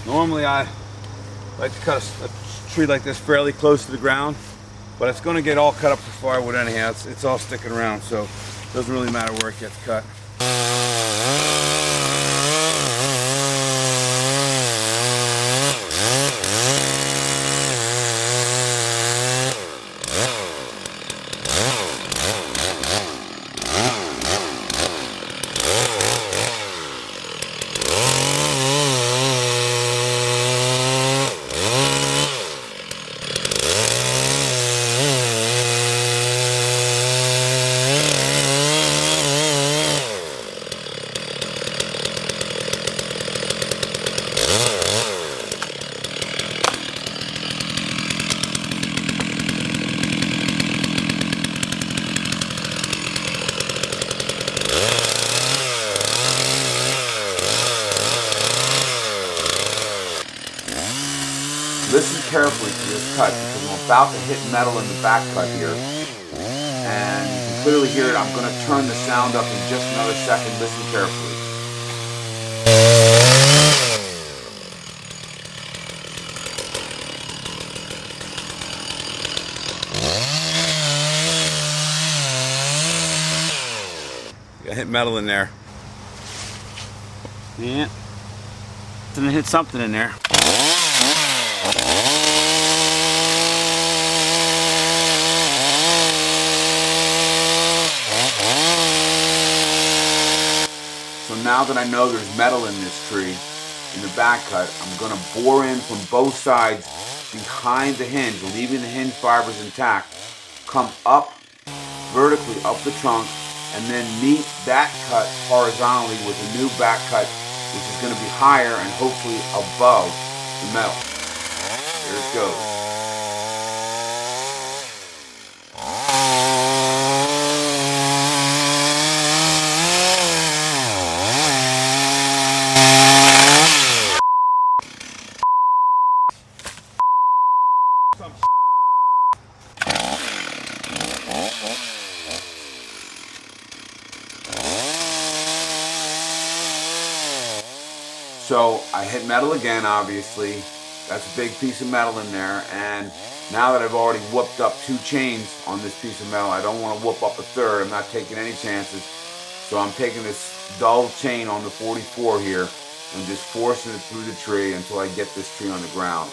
Normally I like to cut a tree like this fairly close to the ground, but it's going to get all cut up for firewood anyhow. It's all sticking around, so it doesn't really matter where it gets cut. Listen carefully to this cut because I'm about to hit metal in the back cut here. And you can clearly hear it. I'm going to turn the sound up in just another second. Listen carefully. I hit metal in there. Yeah. Then I hit something in there. So now that I know there's metal in this tree, in the back cut, I'm going to bore in from both sides behind the hinge, leaving the hinge fibers intact, come up vertically up the trunk, and then meet that cut horizontally with a new back cut, which is going to be higher and hopefully above the metal. Here it goes. So I hit metal again, obviously. That's a big piece of metal in there. And now that I've already whooped up 2 chains on this piece of metal, I don't want to whoop up a third. I'm not taking any chances. So I'm taking this dull chain on the 44 here and just forcing it through the tree until I get this tree on the ground.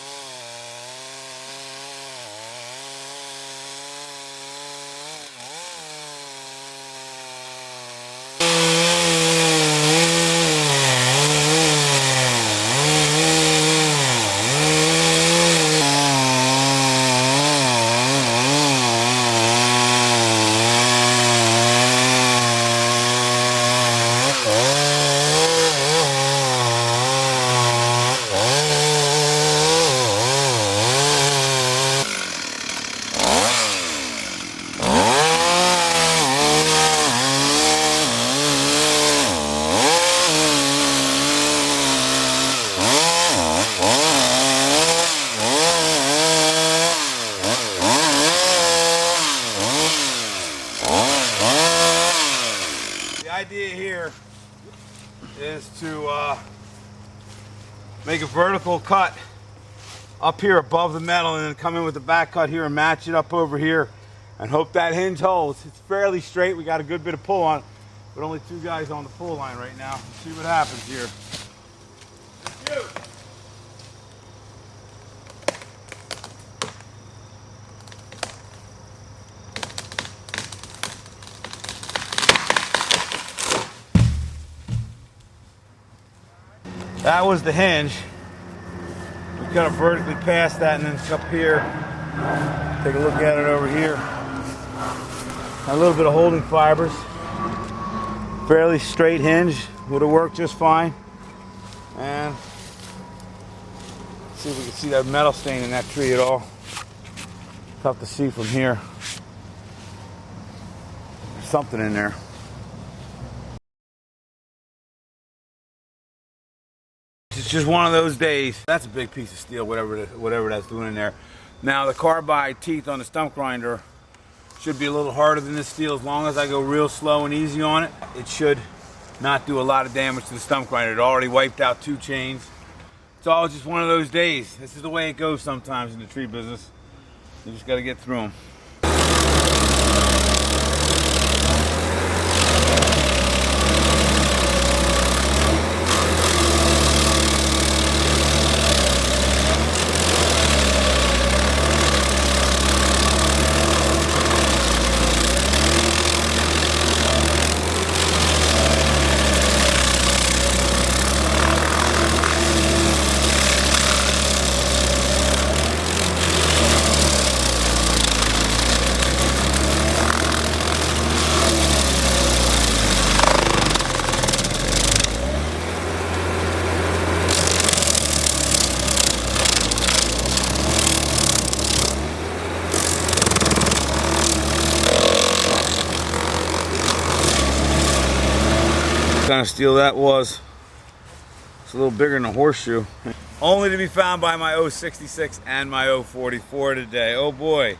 The idea here is to make a vertical cut up here above the metal and then come in with the back cut here and match it up over here and hope that hinge holds. It's fairly straight. We got a good bit of pull on it, but only 2 guys on the pull line right now. Let's see what happens here. That was the hinge. We cut it vertically past that and then it's up here. Take a look at it over here. A little bit of holding fibers. Fairly straight hinge. Would have worked just fine. And see if we can see that metal stain in that tree at all. Tough to see from here. There's something in there. It's just one of those days. That's a big piece of steel, whatever that's doing in there. Now the carbide teeth on the stump grinder should be a little harder than this steel. As long as I go real slow and easy on it, it should not do a lot of damage to the stump grinder. It already wiped out 2 chains. It's all just one of those days. This is the way it goes sometimes in the tree business. You just got to get through them. What kind of steel that was. It's a little bigger than a horseshoe. Only to be found by my 066 and my 044 today. Oh boy.